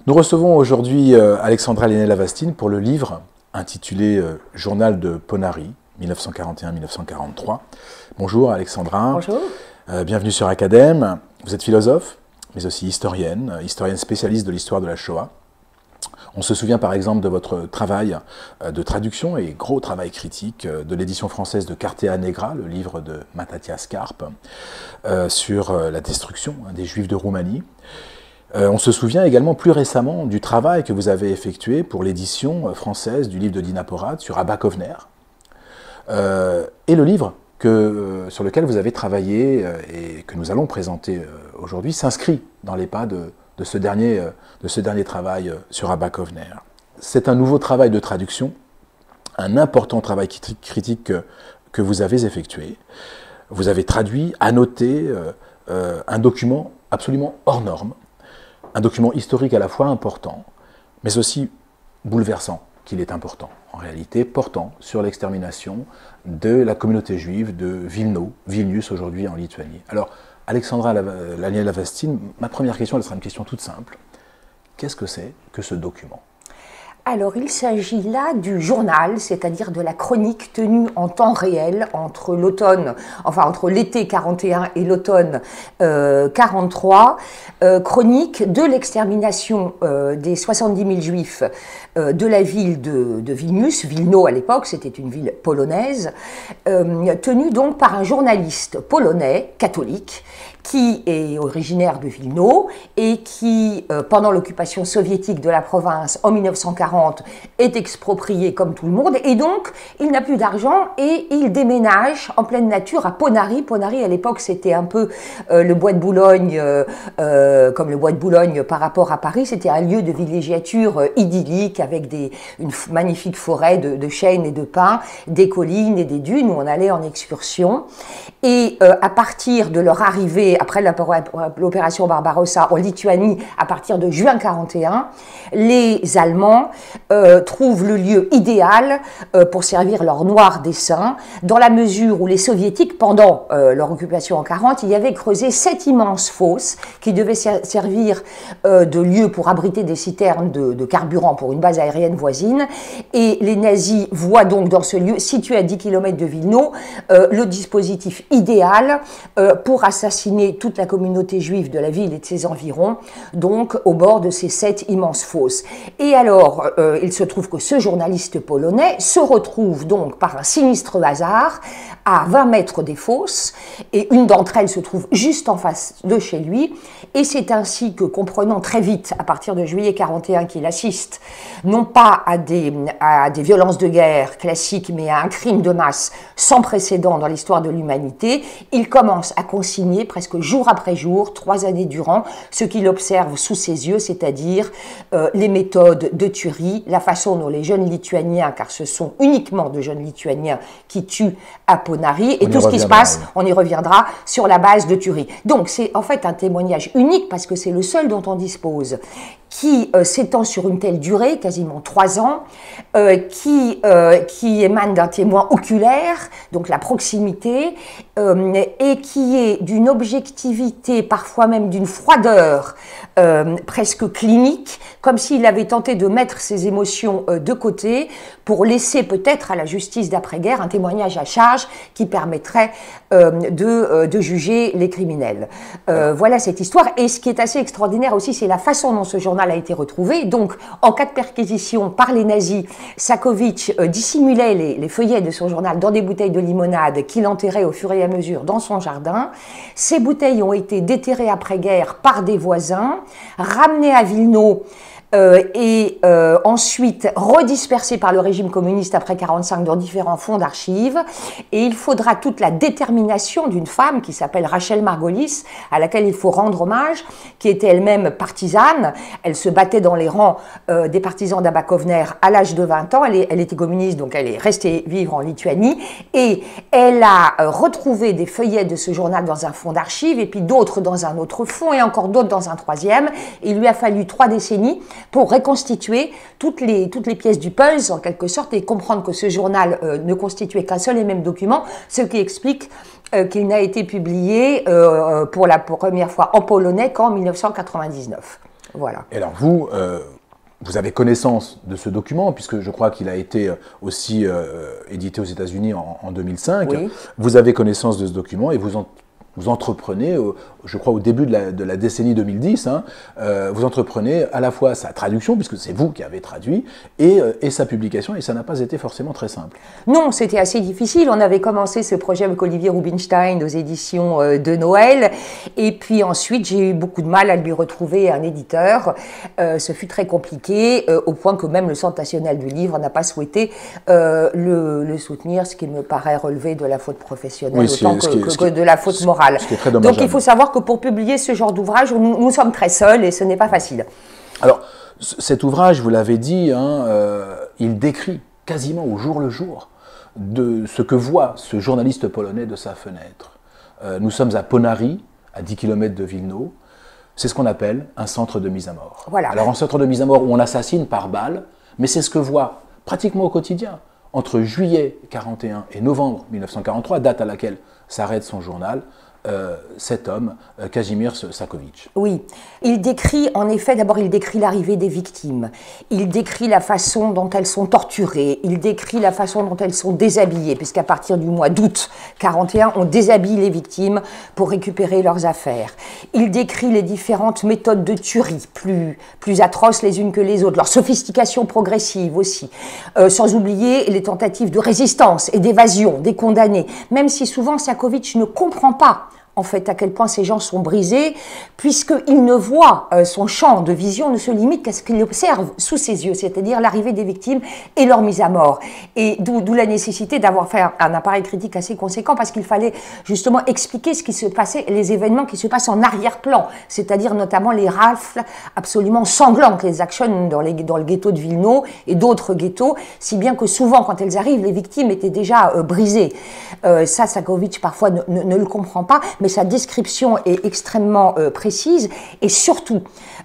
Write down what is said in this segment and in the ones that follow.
Nous recevons aujourd'hui Alexandra Lenné-Lavastine pour le livre intitulé Journal de Ponary, 1941-1943. Bonjour Alexandra. Bonjour. Bienvenue sur Acadème. Vous êtes philosophe, mais aussi historienne spécialiste de l'histoire de la Shoah. On se souvient par exemple de votre travail de traduction et gros travail critique de l'édition française de Cartea Negra, le livre de Matatias Karp, sur la destruction des Juifs de Roumanie. On se souvient également plus récemment du travail que vous avez effectué pour l'édition française du livre de Dina Porat sur Abba Kovner, et le livre sur lequel vous avez travaillé et que nous allons présenter aujourd'hui s'inscrit dans les pas de ce dernier travail sur Abba Kovner. C'est un nouveau travail de traduction, un important travail critique que vous avez effectué. Vous avez traduit, annoté un document absolument hors norme, un document historique à la fois important, mais aussi bouleversant qu'il est important, en réalité, portant sur l'extermination de la communauté juive de Vilnius aujourd'hui en Lituanie. Alors, Alexandra Lenné-Lavastine, ma première question, elle sera une question toute simple. Qu'est-ce que c'est que ce document ? Alors, il s'agit là du journal, c'est-à-dire de la chronique tenue en temps réel entre l'été 41 et l'automne 43, chronique de l'extermination des 70 000 juifs de la ville de Vilnius, Vilno à l'époque, c'était une ville polonaise, tenue donc par un journaliste polonais, catholique, qui est originaire de Vilno et qui, pendant l'occupation soviétique de la province en 1940, est exproprié comme tout le monde. Et donc, il n'a plus d'argent et il déménage en pleine nature à Ponary. Ponary, à l'époque, c'était un peu le bois de Boulogne, comme le bois de Boulogne par rapport à Paris. C'était un lieu de villégiature idyllique avec une magnifique forêt de chênes et de pins, des collines et des dunes où on allait en excursion. Et à partir de leur arrivée après l'opération Barbarossa en Lituanie, à partir de juin 1941, les Allemands trouvent le lieu idéal pour servir leur noir dessein, dans la mesure où les Soviétiques, pendant leur occupation en 1940, y avaient creusé 7 immenses fosses qui devaient servir de lieu pour abriter des citernes de carburant pour une base aérienne voisine. Et les nazis voient donc dans ce lieu, situé à 10 km de Vilno, le dispositif idéal pour assassiner toute la communauté juive de la ville et de ses environs, donc au bord de ces 7 immenses fosses. Et alors, il se trouve que ce journaliste polonais se retrouve donc par un sinistre hasard à 20 mètres des fosses, et une d'entre elles se trouve juste en face de chez lui, et c'est ainsi que, comprenant très vite, à partir de juillet 1941, qu'il assiste non pas à des violences de guerre classiques, mais à un crime de masse sans précédent dans l'histoire de l'humanité, il commence à consigner presque jour après jour, 3 années durant, ce qu'il observe sous ses yeux, c'est-à-dire les méthodes de tuerie, la façon dont les jeunes Lituaniens, car ce sont uniquement de jeunes Lituaniens qui tuent à Ponary, et tout ce qui se passe, on y reviendra, sur la base de tuerie. Donc c'est en fait un témoignage unique, parce que c'est le seul dont on dispose, qui s'étend sur une telle durée, quasiment 3 ans, qui émane d'un témoin oculaire, donc la proximité, et qui est d'une objectivité, parfois même d'une froideur presque clinique, comme s'il avait tenté de mettre ses émotions de côté pour laisser peut-être à la justice d'après-guerre un témoignage à charge qui permettrait de juger les criminels. Voilà cette histoire. Et ce qui est assez extraordinaire aussi, c'est la façon dont ce journal a été retrouvé. Donc, en cas de perquisition par les nazis, Sakovic dissimulait les feuillets de son journal dans des bouteilles de limonade qu'il enterrait au fur et à mesure dans son jardin. Ces bouteilles ont été déterrées après-guerre par des voisins, ramenées à Vilno, et ensuite redispersés par le régime communiste après 1945 dans différents fonds d'archives. Et il faudra toute la détermination d'une femme qui s'appelle Rachel Margolis, à laquelle il faut rendre hommage, qui était elle-même partisane. Elle se battait dans les rangs des partisans d'Abba Kovner à l'âge de 20 ans. Elle était communiste, donc elle est restée vivre en Lituanie. Et elle a retrouvé des feuillets de ce journal dans un fonds d'archives, et puis d'autres dans un autre fonds, et encore d'autres dans un troisième. Il lui a fallu 3 décennies pour reconstituer toutes les pièces du puzzle, en quelque sorte, et comprendre que ce journal ne constituait qu'un seul et même document, ce qui explique qu'il n'a été publié pour la première fois en polonais qu'en 1999. Voilà. Et alors vous avez connaissance de ce document, puisque je crois qu'il a été aussi édité aux États-Unis en 2005. Oui. Vous avez connaissance de ce document et vous entreprenez, je crois au début de la décennie 2010, hein, vous entreprenez à la fois sa traduction, puisque c'est vous qui avez traduit, et sa publication, et ça n'a pas été forcément très simple. Non, c'était assez difficile. On avait commencé ce projet avec Olivier Rubinstein aux éditions de Noël, et puis ensuite j'ai eu beaucoup de mal à lui retrouver un éditeur. Ce fut très compliqué, au point que même le Centre national du livre n'a pas souhaité le soutenir, ce qui me paraît relever de la faute professionnelle autant que de la faute morale. Ce qui est très dommageable. Donc il faut savoir que pour publier ce genre d'ouvrage, nous sommes très seuls et ce n'est pas facile. Alors, cet ouvrage, vous l'avez dit, hein, il décrit quasiment au jour le jour de ce que voit ce journaliste polonais de sa fenêtre. Nous sommes à Ponary, à 10 km de Wilno. C'est ce qu'on appelle un centre de mise à mort. Voilà. Alors un centre de mise à mort où on assassine par balle, mais c'est ce que voit pratiquement au quotidien. Entre juillet 1941 et novembre 1943, date à laquelle s'arrête son journal, cet homme, Kazimierz Sakowicz. Oui, il décrit, en effet, d'abord il décrit l'arrivée des victimes, il décrit la façon dont elles sont torturées, il décrit la façon dont elles sont déshabillées, puisqu'à partir du mois d'août 1941, on déshabille les victimes pour récupérer leurs affaires. Il décrit les différentes méthodes de tuerie, plus atroces les unes que les autres, leur sophistication progressive aussi, sans oublier les tentatives de résistance et d'évasion des condamnés, même si souvent Sakowicz ne comprend pas en fait, à quel point ces gens sont brisés, puisqu'il ne voit, son champ de vision ne se limite qu'à ce qu'il observe sous ses yeux, c'est-à-dire l'arrivée des victimes et leur mise à mort. Et d'où la nécessité d'avoir fait un appareil critique assez conséquent, parce qu'il fallait justement expliquer ce qui se passait, les événements qui se passent en arrière-plan, c'est-à-dire notamment les rafles absolument sanglantes, les actions dans le ghetto de Wilno et d'autres ghettos, si bien que souvent, quand elles arrivent, les victimes étaient déjà brisées. Ça, Sakowicz parfois ne le comprend pas, mais sa description est extrêmement précise, et surtout,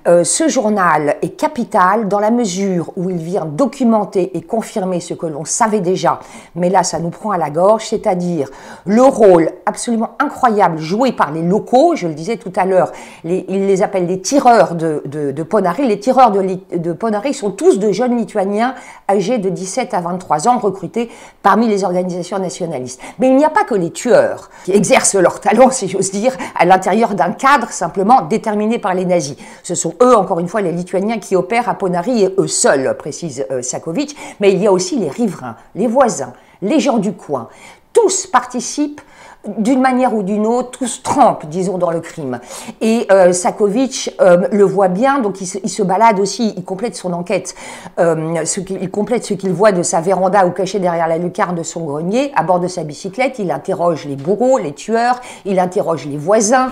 ce journal est capital dans la mesure où il vient documenter et confirmer ce que l'on savait déjà, mais là ça nous prend à la gorge, c'est-à-dire le rôle absolument incroyable joué par les locaux, je le disais tout à l'heure, ils les appellent les tireurs de Ponary. Les tireurs de Ponary sont tous de jeunes Lituaniens âgés de 17 à 23 ans, recrutés parmi les organisations nationalistes. Mais il n'y a pas que les tueurs qui exercent leur talent, si j'ose dire, à l'intérieur d'un cadre simplement déterminé par les nazis. Ce sont eux, encore une fois, les Lituaniens qui opèrent à Ponary, et eux seuls, précise Sakowicz, mais il y a aussi les riverains, les voisins, les gens du coin. Tous participent d'une manière ou d'une autre, tous trempent, disons, dans le crime. Et Sakowicz le voit bien, donc il se balade aussi, il complète son enquête, il complète ce qu'il voit de sa véranda ou caché derrière la lucarne de son grenier, à bord de sa bicyclette. Il interroge les bourreaux, les tueurs, il interroge les voisins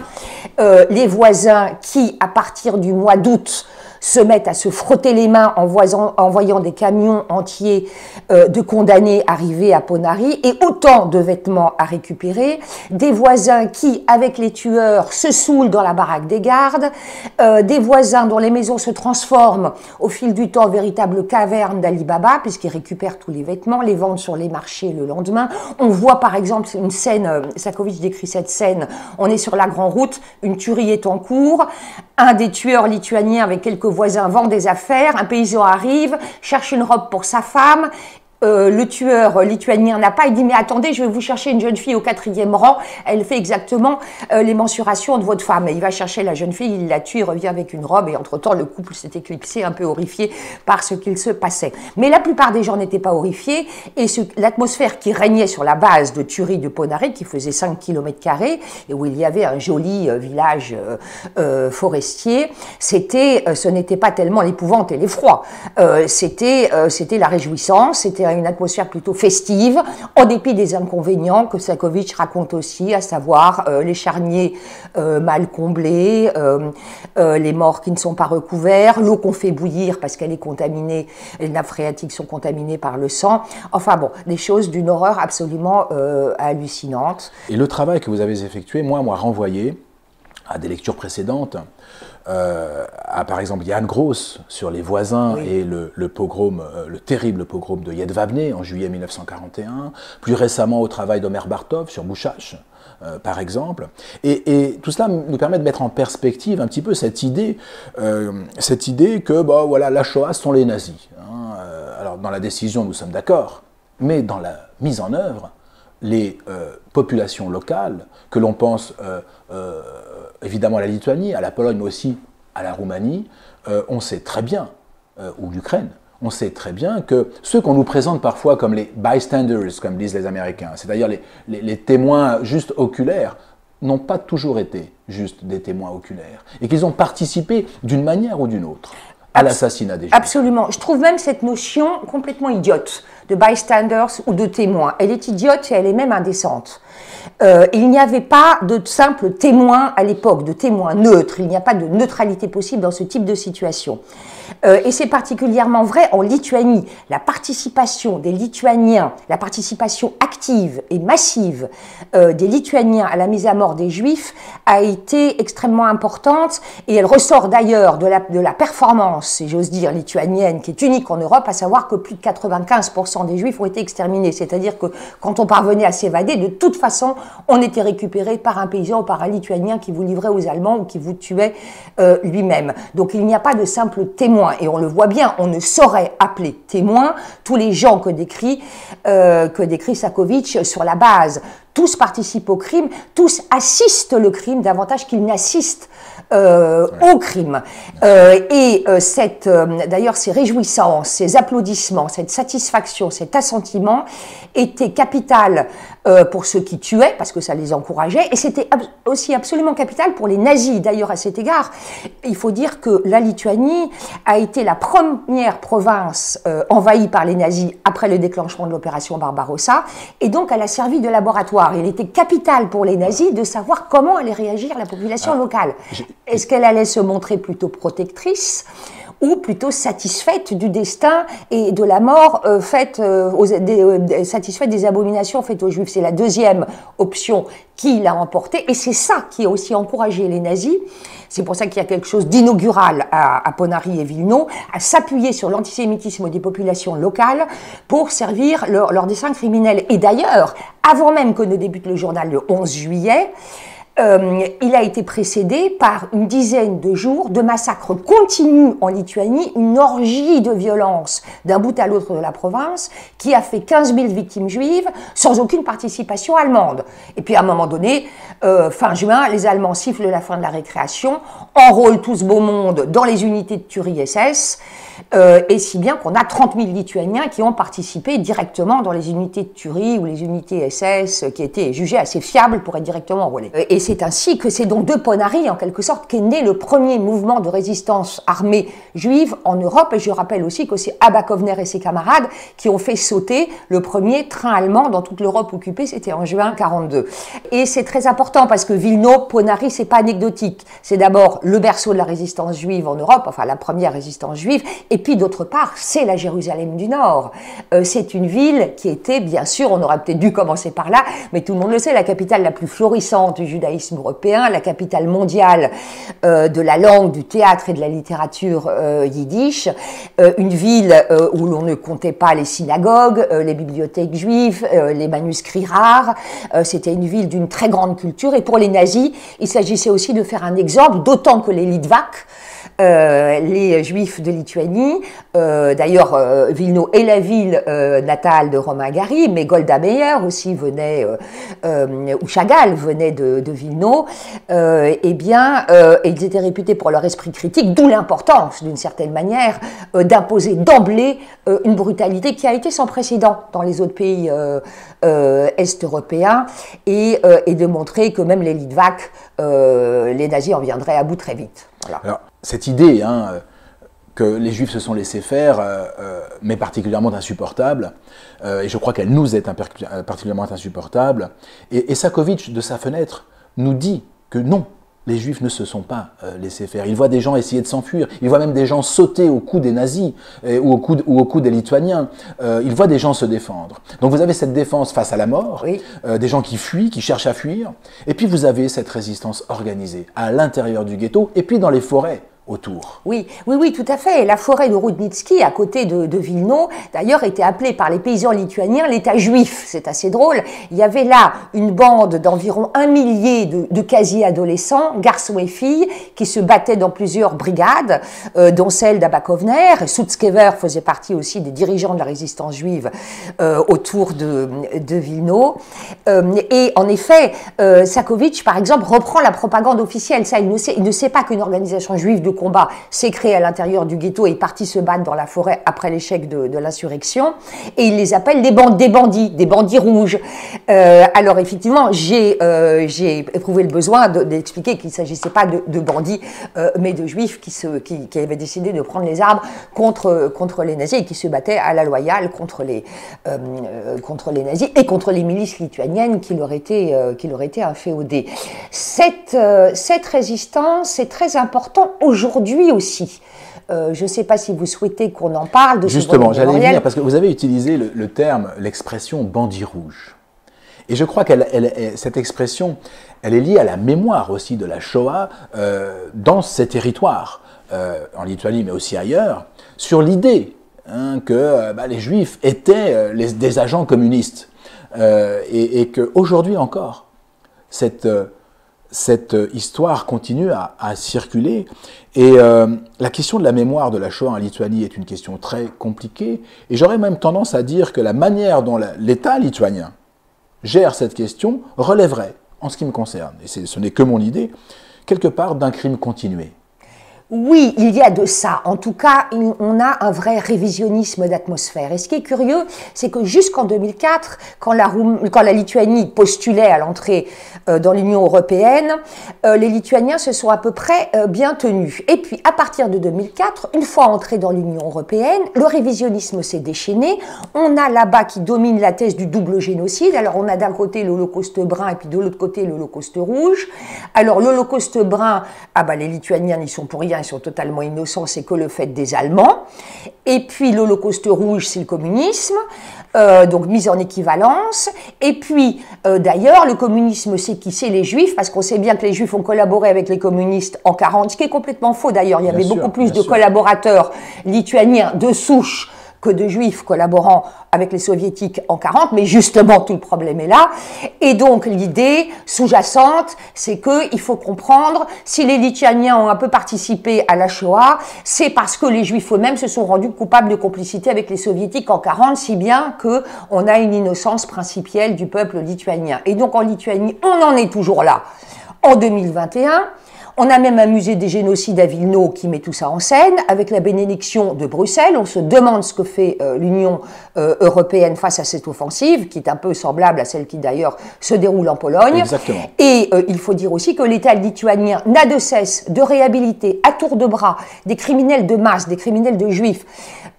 qui, à partir du mois d'août, se mettent à se frotter les mains en voyant des camions entiers de condamnés arriver à Ponary, et autant de vêtements à récupérer, des voisins qui, avec les tueurs, se saoulent dans la baraque des gardes, des voisins dont les maisons se transforment au fil du temps en véritable caverne d'Ali Baba, puisqu'ils récupèrent tous les vêtements, les vendent sur les marchés le lendemain. On voit par exemple une scène, Sakowicz décrit cette scène, on est sur la grande route, une tuerie est en cours, un des tueurs lituaniens avec quelques voisins vend des affaires, un paysan arrive, cherche une robe pour sa femme. Le tueur lituanien n'a pas, il dit mais attendez, je vais vous chercher une jeune fille au 4e rang, elle fait exactement les mensurations de votre femme. Et il va chercher la jeune fille, il la tue, il revient avec une robe, et entre-temps le couple s'est éclipsé, un peu horrifié par ce qu'il se passait. Mais la plupart des gens n'étaient pas horrifiés, et l'atmosphère qui régnait sur la base de tuerie de Ponary, qui faisait 5 km², et où il y avait un joli village forestier, ce n'était pas tellement l'épouvante et l'effroi, c'était la réjouissance, c'était une atmosphère plutôt festive, en dépit des inconvénients que Sakowicz raconte aussi, à savoir les charniers mal comblés, les morts qui ne sont pas recouverts, l'eau qu'on fait bouillir parce qu'elle est contaminée, les nappes phréatiques sont contaminées par le sang. Enfin bon, des choses d'une horreur absolument hallucinante. Et le travail que vous avez effectué, moi, m'a renvoyé à des lectures précédentes, à par exemple Jan Gross sur les voisins, oui, et le pogrom, le terrible pogrom de Jedwabne en juillet 1941, plus récemment au travail d'Omer Bartov sur Bouchach, par exemple. Et tout cela nous permet de mettre en perspective un petit peu cette idée que bah, voilà, la Shoah sont les nazis. Hein. Alors dans la décision, nous sommes d'accord, mais dans la mise en œuvre, les populations locales, que l'on pense évidemment à la Lituanie, à la Pologne, mais aussi à la Roumanie, on sait très bien, ou l'Ukraine, on sait très bien que ceux qu'on nous présente parfois comme les bystanders, comme disent les Américains, c'est-à-dire les témoins juste oculaires, n'ont pas toujours été juste des témoins oculaires, et qu'ils ont participé d'une manière ou d'une autre à l'assassinat des Juifs. Absolument. Je trouve même cette notion complètement idiote de bystanders ou de témoins. Elle est idiote et elle est même indécente. Il n'y avait pas de simples témoins à l'époque, de témoins neutres. Il n'y a pas de neutralité possible dans ce type de situation. Et c'est particulièrement vrai en Lituanie. La participation des Lituaniens, la participation active et massive des Lituaniens à la mise à mort des Juifs a été extrêmement importante et elle ressort d'ailleurs de la performance, si j'ose dire, lituanienne qui est unique en Europe, à savoir que plus de 95% des Juifs ont été exterminés. C'est-à-dire que quand on parvenait à s'évader, de toute façon, on était récupéré par un paysan ou par un Lituanien qui vous livrait aux Allemands ou qui vous tuait lui-même. Donc il n'y a pas de simple témoin. Et on le voit bien, on ne saurait appeler témoin tous les gens que décrit Sakovic sur la base. Tous participent au crime, tous assistent le crime davantage qu'ils n'assistent au crime. D'ailleurs, ces réjouissances, ces applaudissements, cette satisfaction, cet assentiment étaient capitales pour ceux qui tuaient, parce que ça les encourageait, et c'était aussi absolument capital pour les nazis. D'ailleurs, à cet égard, il faut dire que la Lituanie a été la première province envahie par les nazis après le déclenchement de l'opération Barbarossa, et donc elle a servi de laboratoire. Il était capital pour les nazis de savoir comment allait réagir la population locale. Est-ce qu'elle allait se montrer plutôt protectrice ou plutôt satisfaite du destin et de la mort satisfaite des abominations faites aux Juifs? C'est la deuxième option qui l'a emporté, et c'est ça qui a aussi encouragé les nazis. C'est pour ça qu'il y a quelque chose d'inaugural à Ponary et Wilno, à s'appuyer sur l'antisémitisme des populations locales pour servir leur dessein criminel. Et d'ailleurs, avant même que ne débute le journal le 11 juillet, il a été précédé par une dizaine de jours de massacres continus en Lituanie, une orgie de violence d'un bout à l'autre de la province qui a fait 15 000 victimes juives sans aucune participation allemande. Et puis à un moment donné, fin juin, les Allemands sifflent la fin de la récréation, enrôlent tout ce beau monde dans les unités de tuerie SS, et si bien qu'on a 30 000 Lituaniens qui ont participé directement dans les unités de tuerie ou les unités SS qui étaient jugées assez fiables pour être directement enrôlés. Et c'est ainsi que c'est donc de Ponary, en quelque sorte, qu'est né le premier mouvement de résistance armée juive en Europe. Et je rappelle aussi que c'est Abba Kovner et ses camarades qui ont fait sauter le premier train allemand dans toute l'Europe occupée, c'était en juin 1942. Et c'est très important parce que Wilno, Ponary, c'est pas anecdotique. C'est d'abord le berceau de la résistance juive en Europe, enfin la première résistance juive, et puis d'autre part, c'est la Jérusalem du Nord. C'est une ville qui était, bien sûr, on aurait peut-être dû commencer par là, mais tout le monde le sait, la capitale la plus florissante du judaïsme européen, la capitale mondiale de la langue, du théâtre et de la littérature yiddish, une ville où l'on ne comptait pas les synagogues, les bibliothèques juives, les manuscrits rares. C'était une ville d'une très grande culture, et pour les nazis, il s'agissait aussi de faire un exemple, d'autant que les Litvaks, les Juifs de Lituanie, d'ailleurs Wilno est la ville natale de Romain Gary, mais Golda Meir aussi venait, ou Chagall venait de Wilno, eh bien ils étaient réputés pour leur esprit critique, d'où l'importance d'une certaine manière d'imposer d'emblée une brutalité qui a été sans précédent dans les autres pays est-européens, et de montrer que même les Litvaks, les nazis en viendraient à bout très vite. Voilà. Alors, cette idée que les Juifs se sont laissés faire m'est particulièrement insupportable, et je crois qu'elle nous est particulièrement insupportable, et Sakovic, de sa fenêtre, nous dit que non, les Juifs ne se sont pas laissés faire. Il voit des gens essayer de s'enfuir, il voit même des gens sauter au cou des nazis ou au cou des Lituaniens, il voit des gens se défendre. Donc vous avez cette défense face à la mort, oui. Des gens qui fuient, qui cherchent à fuir, et puis vous avez cette résistance organisée à l'intérieur du ghetto, et puis dans les forêts autour. Oui, oui, oui, tout à fait. La forêt de Roudnitsky, à côté de Vilno, d'ailleurs, était appelée par les paysans lituaniens l'État juif. C'est assez drôle. Il y avait là une bande d'environ 1 millier de quasi-adolescents, garçons et filles, qui se battaient dans plusieurs brigades, dont celle d'Abakovner. Sutskever faisait partie aussi des dirigeants de la résistance juive autour de Vilno. Et en effet, Sakovic, par exemple, reprend la propagande officielle. Ça, il ne sait pas qu'une organisation juive de combat s'est créée à l'intérieur du ghetto et est partie se battre dans la forêt après l'échec de l'insurrection. Et il les appelle des bandits rouges. Alors effectivement, j'ai éprouvé le besoin d'expliquer qu'il ne s'agissait pas de bandits, mais de juifs qui avaient décidé de prendre les armes contre les nazis et qui se battaient à la loyale contre les nazis et contre les milices lituaniennes qui leur étaient inféodées. Cette résistance est très importante aujourd'hui aussi. Je ne sais pas si vous souhaitez qu'on en parle de ce Justement, j'allais y venir parce que vous avez utilisé l'expression bandit rouge. Et je crois que cette expression, elle est liée à la mémoire aussi de la Shoah dans ces territoires, en Lituanie mais aussi ailleurs, sur l'idée que les Juifs étaient des agents communistes et qu'aujourd'hui encore, cette histoire continue à circuler. Et la question de la mémoire de la Shoah en Lituanie est une question très compliquée. Et j'aurais même tendance à dire que la manière dont l'État lituanien gère cette question relèverait, en ce qui me concerne, et ce n'est que mon idée, quelque part d'un crime continué. Oui, il y a de ça. En tout cas, on a un vrai révisionnisme d'atmosphère. Et ce qui est curieux, c'est que jusqu'en 2004, quand la Lituanie postulait à l'entrée dans l'Union européenne, les Lituaniens se sont à peu près bien tenus. Et puis, à partir de 2004, une fois entrés dans l'Union européenne, le révisionnisme s'est déchaîné. On a là-bas qui domine la thèse du double génocide. Alors, on a d'un côté l'Holocauste brun et puis de l'autre côté l'Holocauste rouge. Alors, l'Holocauste brun, les Lituaniens n'y sont pour rien. Ils sont totalement innocents, c'est que le fait des Allemands. Et puis l'Holocauste rouge, c'est le communisme, donc mise en équivalence. Et puis, d'ailleurs, le communisme, c'est qui? C'est les Juifs, parce qu'on sait bien que les Juifs ont collaboré avec les communistes en 1940, ce qui est complètement faux d'ailleurs. Il y avait beaucoup plus de collaborateurs lituaniens de souche que de Juifs collaborant avec les Soviétiques en 1940, mais justement tout le problème est là. Et donc l'idée sous-jacente, c'est qu'il faut comprendre, si les Lituaniens ont un peu participé à la Shoah, c'est parce que les Juifs eux-mêmes se sont rendus coupables de complicité avec les Soviétiques en 1940, si bien qu'on a une innocence principielle du peuple lituanien. Et donc en Lituanie, on en est toujours là. En 2021, on a même un musée des génocides à Vilno qui met tout ça en scène, avec la bénédiction de Bruxelles. On se demande ce que fait l'Union européenne face à cette offensive, qui est un peu semblable à celle qui d'ailleurs se déroule en Pologne. Exactement. Et il faut dire aussi que l'État lituanien n'a de cesse de réhabiliter à tour de bras des criminels de masse, des criminels de juifs,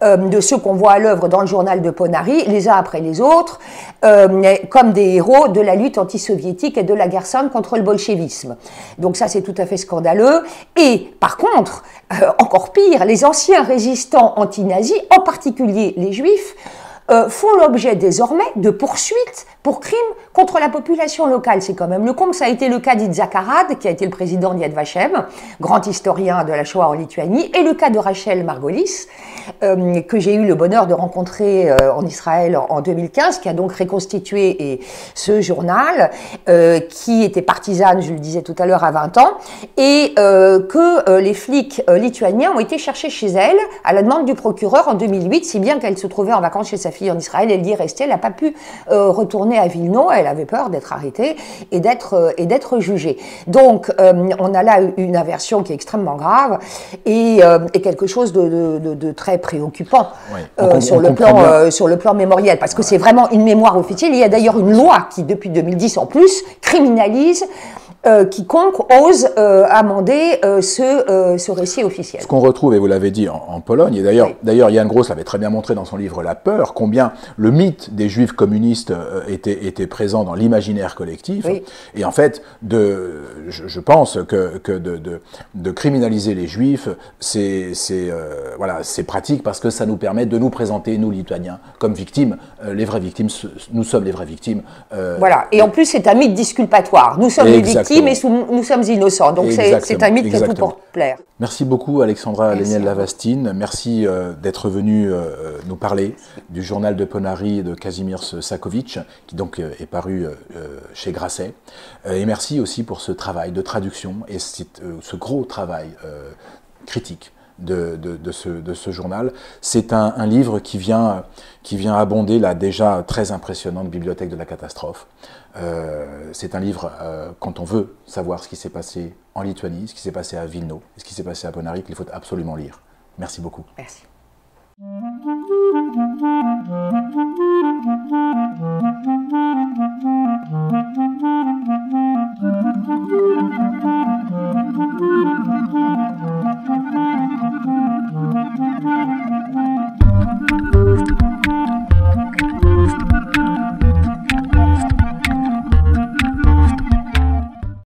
de ceux qu'on voit à l'œuvre dans le journal de Ponary, les uns après les autres, comme des héros de la lutte anti-soviétique et de la guerre sainte contre le bolchevisme. Donc ça, c'est tout à fait scandaleux. Et par contre, encore pire, les anciens résistants anti-nazis, en particulier les juifs, font l'objet désormais de poursuites pour crimes contre la population locale. C'est quand même le comble. Ça a été le cas d'Itzhak Arad, qui a été le président d'Yad Vashem, grand historien de la Shoah en Lituanie, et le cas de Rachel Margolis, que j'ai eu le bonheur de rencontrer en Israël en 2015, qui a donc reconstitué ce journal, qui était partisane, je le disais tout à l'heure, à 20 ans, et que les flics lituaniens ont été chercher chez elle à la demande du procureur en 2008, si bien qu'elle se trouvait en vacances chez sa fille en Israël. Elle y est restée, elle n'a pas pu retourner à Vilno, elle avait peur d'être arrêtée et d'être jugée. Donc on a là une aversion qui est extrêmement grave et quelque chose de très préoccupant sur le plan mémoriel, parce que c'est vraiment une mémoire officielle. Il y a d'ailleurs une loi qui, depuis 2010 en plus, criminalise quiconque ose amender ce récit officiel. Ce qu'on retrouve, et vous l'avez dit, en Pologne, et d'ailleurs Yann Gross l'avait très bien montré dans son livre La Peur, combien le mythe des juifs communistes était présent dans l'imaginaire collectif. Oui. Et en fait, je pense que de criminaliser les juifs, c'est pratique parce que ça nous permet de nous présenter, nous Lituaniens, comme victimes. Les vraies victimes, nous sommes les vraies victimes. Voilà, et en plus c'est un mythe disculpatoire. Nous sommes les victimes victimes et nous sommes innocents. Donc c'est un mythe qui a tout pour plaire. Merci beaucoup Alexandra Léniel-Lavastine. Merci d'être venue nous parler du journal de Ponary de Kazimierz Sakovic, qui donc est paru chez Grasset. Et merci aussi pour ce travail de traduction et ce gros travail critique de ce journal. C'est un livre qui vient abonder la déjà très impressionnante bibliothèque de la catastrophe. C'est un livre, quand on veut savoir ce qui s'est passé en Lituanie, ce qui s'est passé à Vilno, ce qui s'est passé à Ponary, qu'il faut absolument lire. Merci beaucoup. Merci.